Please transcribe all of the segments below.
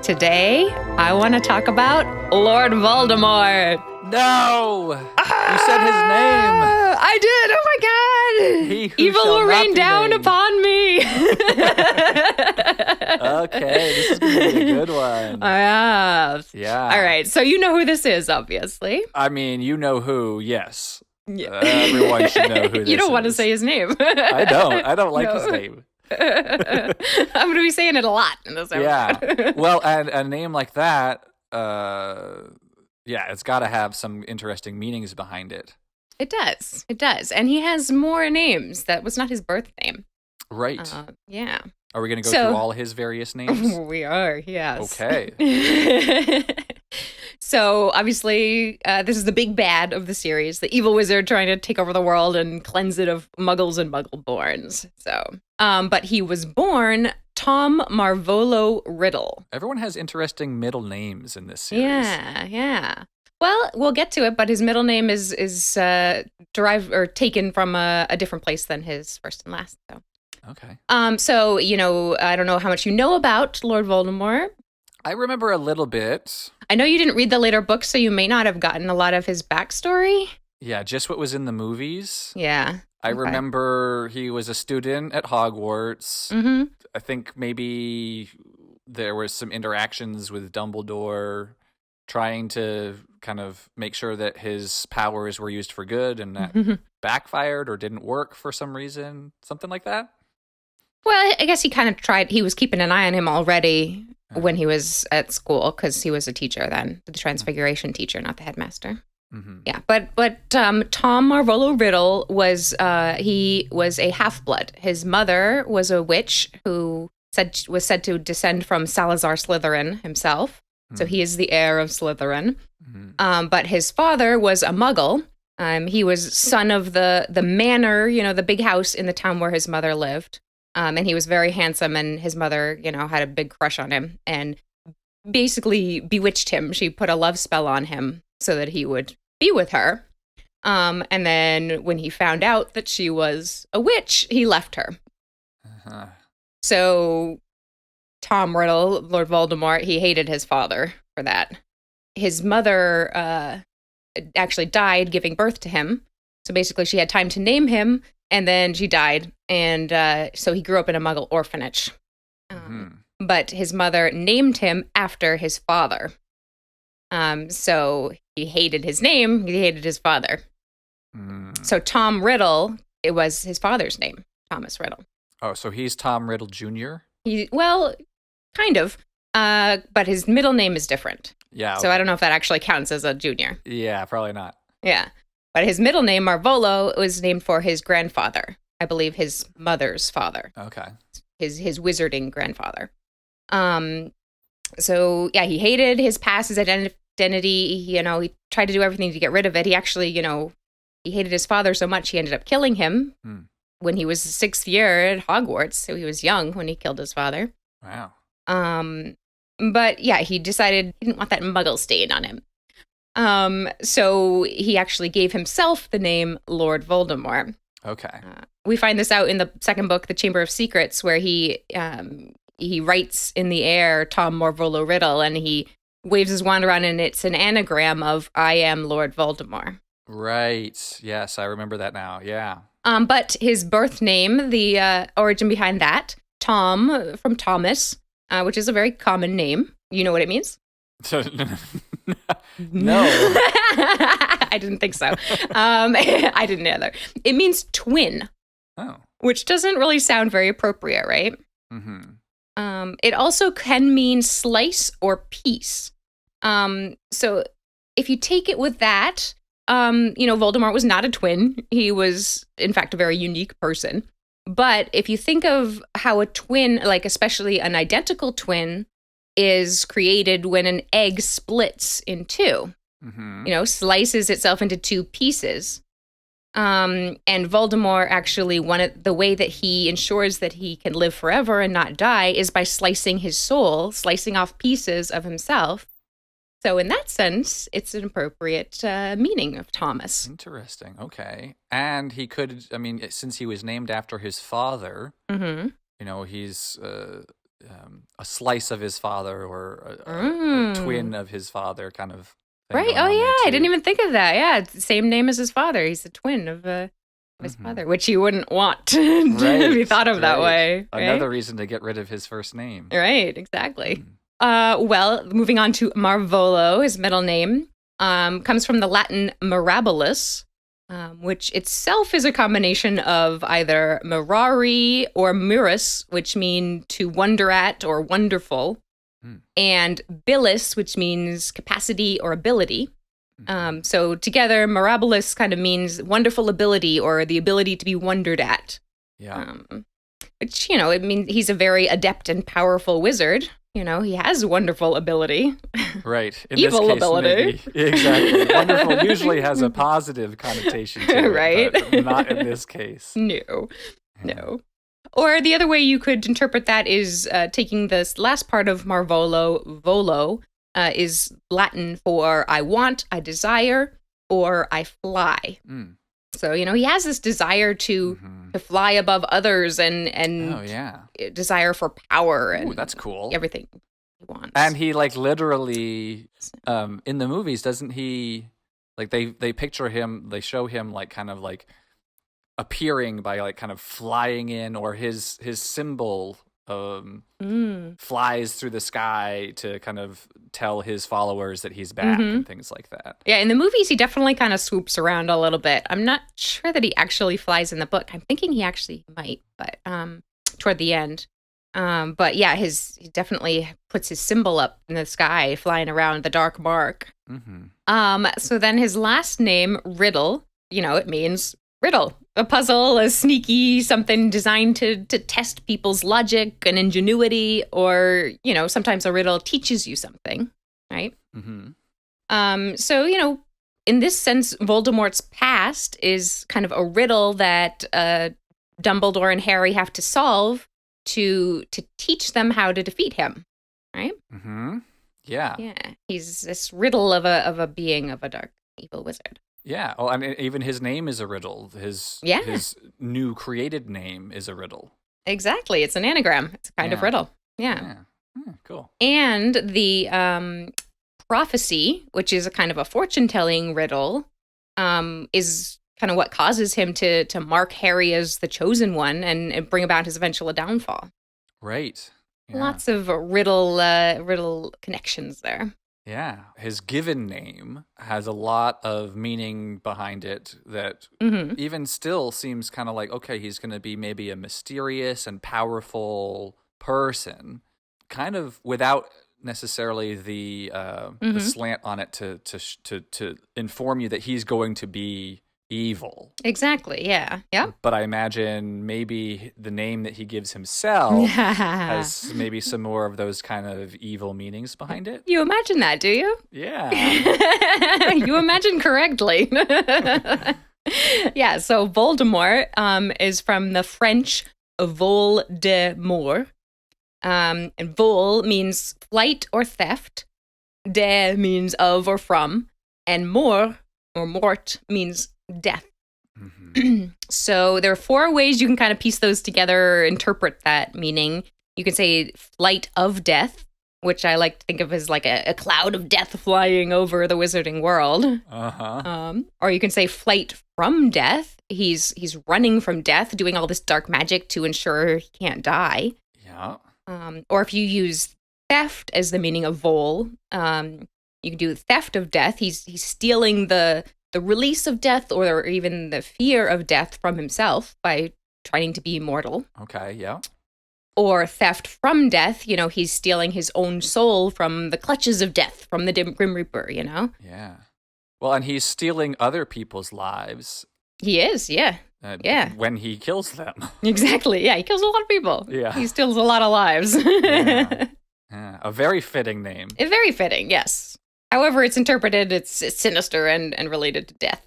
Today, I want to talk about Lord Voldemort. No! You said his name. I did. Oh my God. He who Evil shall will not rain be down named. upon me. Okay, this is going to be a good one. Yeah. All right. So you know who this is, obviously. I mean, you know who, yes. Yeah. Everyone should know who this is. You don't want to say his name. I don't like No. his name. I'm going to be saying it a lot in this episode. Yeah. Well, and a name like that, it's got to have some interesting meanings behind it. It does. It does. And he has more names. That was not his birth name. Right. Yeah. Are we going to go through all his various names? We are, yes. Okay. So, obviously, this is the big bad of the series, the evil wizard trying to take over the world and cleanse it of muggles and muggle-borns. So, but he was born Tom Marvolo Riddle. Everyone has interesting middle names in this series. Yeah. Well, we'll get to it, but his middle name is derived or taken from a different place than his first and last. So. Okay. So, I don't know how much you know about Lord Voldemort. I remember a little bit. I know you didn't read the later books, so you may not have gotten a lot of his backstory. Yeah, just what was in the movies. Yeah. I remember he was a student at Hogwarts. Mm-hmm. I think maybe there was some interactions with Dumbledore trying to kind of make sure that his powers were used for good and that backfired or didn't work for some reason. Something like that? Well, I guess he kind of tried. He was keeping an eye on him already when he was at school because he was a teacher then, the Transfiguration teacher, not the headmaster. Mm-hmm. Yeah, but Tom Marvolo Riddle was a half-blood. His mother was a witch who was said to descend from Salazar Slytherin himself. Mm-hmm. So he is the heir of Slytherin. Mm-hmm. But his father was a Muggle. He was son of the manor, the big house in the town where his mother lived. And he was very handsome, and his mother, had a big crush on him and basically bewitched him. She put a love spell on him so that he would be with her. And then when he found out that she was a witch, he left her. Uh-huh. So Tom Riddle, Lord Voldemort, he hated his father for that. His mother actually died giving birth to him. So basically she had time to name him, and then she died. And so he grew up in a Muggle orphanage. But his mother named him after his father. So he hated his name. He hated his father. So Tom Riddle, it was his father's name, Thomas Riddle. Oh, so he's Tom Riddle Jr.? Well, kind of. But his middle name is different. Yeah. Okay. So I don't know if that actually counts as a junior. Yeah, probably not. Yeah. But his middle name, Marvolo, was named for his grandfather. I believe his mother's father. Okay. His wizarding grandfather. So yeah, he hated his past, his identity. He tried to do everything to get rid of it. He actually, he hated his father so much he ended up killing him when he was 6th year at Hogwarts. So he was young when he killed his father. Wow. But yeah, he decided he didn't want that Muggle stain on him. So he actually gave himself the name Lord Voldemort. Okay. We find this out in the second book, The Chamber of Secrets, where he writes in the air Tom Marvolo Riddle, and he waves his wand around, and it's an anagram of I am Lord Voldemort. Right. Yes, I remember that now. Yeah. But his birth name, the origin behind that, Tom from Thomas, which is a very common name. You know what it means? No. I didn't think so. I didn't either. It means twin. Oh. Which doesn't really sound very appropriate, right? Mm-hmm. It also can mean slice or piece. So if you take it with that, Voldemort was not a twin. He was, in fact, a very unique person. But if you think of how a twin, like especially an identical twin, is created when an egg splits in two, slices itself into two pieces. And Voldemort actually, the way that he ensures that he can live forever and not die is by slicing his soul, slicing off pieces of himself. So in that sense, it's an appropriate meaning of Thomas. Interesting. Okay. And he could, since he was named after his father, he's a slice of his father or a twin of his father kind of thing. Right. Oh, yeah. I didn't even think of that. Yeah. It's the same name as his father. He's the twin of his father, which you wouldn't want to be thought of that way. Right? Another reason to get rid of his first name. Right. Exactly. Well, moving on to Marvolo, his middle name, comes from the Latin mirabilis, which itself is a combination of either mirari or mirus, which mean to wonder at or wonderful, and bilis, which means capacity or ability. So together, mirabilis kind of means wonderful ability or the ability to be wondered at. Yeah. Which, it means he's a very adept and powerful wizard. He has wonderful ability. Right. In Evil this case, ability. Maybe. Exactly. Wonderful usually has a positive connotation to it, right? But not in this case. No. Or the other way you could interpret that is taking this last part of Marvolo, volo, is Latin for I want, I desire, or I fly. So, he has this desire to fly above others and desire for power and that's cool. Everything he wants. And he literally in the movies, doesn't he, they picture him, they show him kind of appearing by kind of flying in, or his symbol flies through the sky to kind of tell his followers that he's back and things like that. Yeah, in the movies, he definitely kind of swoops around a little bit. I'm not sure that he actually flies in the book. I'm thinking he actually might, but toward the end. But yeah, he definitely puts his symbol up in the sky, flying around the dark mark. So then his last name, Riddle, it means riddle. A puzzle, a sneaky something designed to test people's logic and ingenuity, or, sometimes a riddle teaches you something, right? So, in this sense, Voldemort's past is kind of a riddle that Dumbledore and Harry have to solve to teach them how to defeat him, right? Yeah. Yeah. He's this riddle of a being of a dark, evil wizard. Yeah. Oh, I mean, even his name is a riddle. His new created name is a riddle. Exactly. It's an anagram. It's a kind of riddle. Yeah. Cool. And the prophecy, which is a kind of a fortune-telling riddle, is kind of what causes him to mark Harry as the chosen one and bring about his eventual downfall. Right. Yeah. Lots of riddle connections there. Yeah, his given name has a lot of meaning behind it that even still seems kind of like, okay, he's going to be maybe a mysterious and powerful person, kind of without necessarily the slant on it to inform you that he's going to be evil. Exactly, yeah. But I imagine maybe the name that he gives himself has maybe some more of those kind of evil meanings behind it. You imagine that, do you? Yeah. You imagine correctly. Yeah, so Voldemort is from the French vol de mort. And vol means flight or theft. De means of or from. And mort or mort means death. So there are 4 ways you can kind of piece those together, interpret that meaning. You can say flight of death, which I like to think of as like a cloud of death flying over the wizarding world. Or you can say flight from death. He's running from death, doing all this dark magic to ensure he can't die. Yeah. Or if you use theft as the meaning of vol, you can do theft of death. He's stealing the release of death or even the fear of death from himself by trying to be immortal. Okay, yeah. Or theft from death, he's stealing his own soul from the clutches of death, from the Grim Reaper, Yeah. Well, and he's stealing other people's lives. He is, yeah. When he kills them. Exactly, yeah. He kills a lot of people. Yeah. He steals a lot of lives. Yeah. A very fitting name. Very fitting, yes. However it's interpreted, it's sinister and related to death.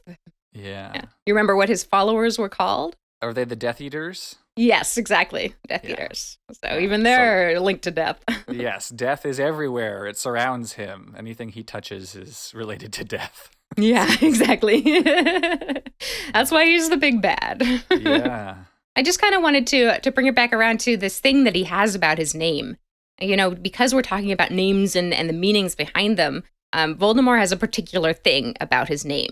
Yeah. You remember what his followers were called? Are they the Death Eaters? Yes, exactly. Death Eaters. So even they're linked to death. Yes, death is everywhere. It surrounds him. Anything he touches is related to death. Yeah, exactly. That's why he's the big bad. Yeah. I just kind of wanted to bring it back around to this thing that he has about his name. Because we're talking about names and the meanings behind them, Voldemort has a particular thing about his name,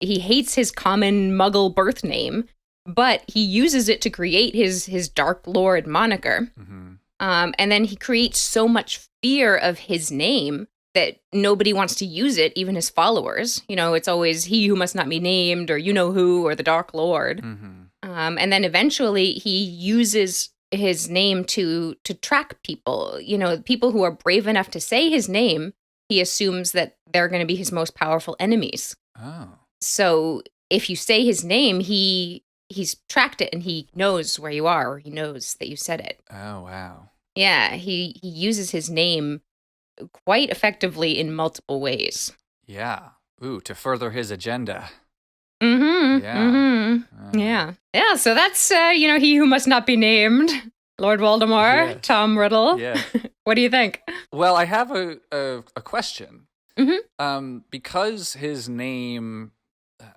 He hates his common Muggle birth name, but he uses it to create his Dark Lord moniker. Mm-hmm. And then he creates so much fear of his name that nobody wants to use it, even his followers. It's always he who must not be named, or who, or the Dark Lord. Mm-hmm. And then eventually he uses his name to track people. People who are brave enough to say his name, he assumes that they're going to be his most powerful enemies. Oh. So if you say his name, he's tracked it and he knows where you are, or he knows that you said it. Oh, wow. Yeah, he uses his name quite effectively in multiple ways. Yeah. Ooh, to further his agenda. Mm-hmm. Yeah. Mm-hmm. Yeah. Yeah, so that's, he who must not be named, Lord Voldemort, Yes. Tom Riddle. Yeah. What do you think? Well, I have a question. Mm-hmm. Because his name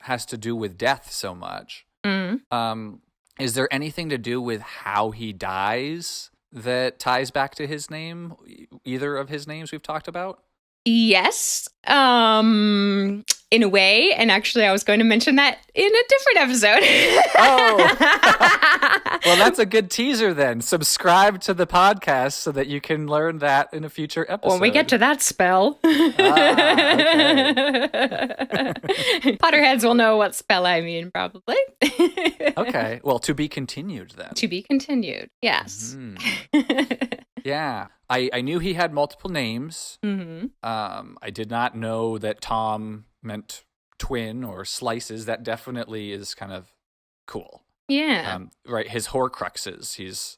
has to do with death so much, is there anything to do with how he dies that ties back to his name? Either of his names we've talked about? Yes, in a way. And actually, I was going to mention that in a different episode. Oh. Well, that's a good teaser then. Subscribe to the podcast so that you can learn that in a future episode. When we get to that spell. Okay. Potterheads will know what spell I mean, probably. Okay. Well, to be continued then. To be continued, yes. Yeah. I knew he had multiple names. Mm-hmm. I did not know that Tom meant twin or slices. That definitely is kind of cool. Yeah. Right. His Horcruxes. He's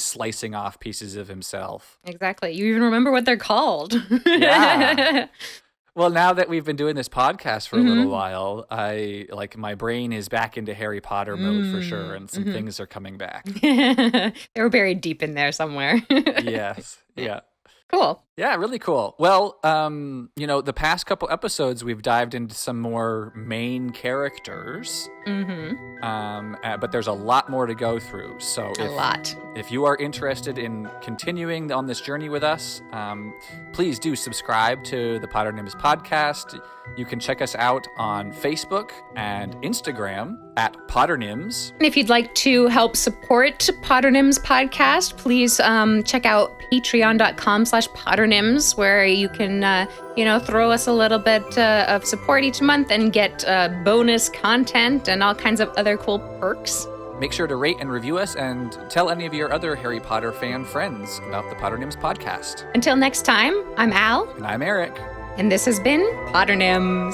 slicing off pieces of himself. Exactly. You even remember what they're called. Yeah. Well, now that we've been doing this podcast for a little while, my brain is back into Harry Potter mode for sure, and some things are coming back. They were buried deep in there somewhere. Yes. Yeah. Cool. Yeah, really cool. Well, the past couple episodes, we've dived into some more main characters. But there's a lot more to go through. So if you are interested in continuing on this journey with us, please do subscribe to the Potternyms podcast. You can check us out on Facebook and Instagram at Potternyms. And if you'd like to help support Potternyms podcast, please check out patreon.com/Potternyms, where you can, throw us a little bit of support each month and get bonus content and all kinds of other cool perks. Make sure to rate and review us and tell any of your other Harry Potter fan friends about the Potternyms podcast. Until next time, I'm Al. And I'm Erik. And this has been Potternyms.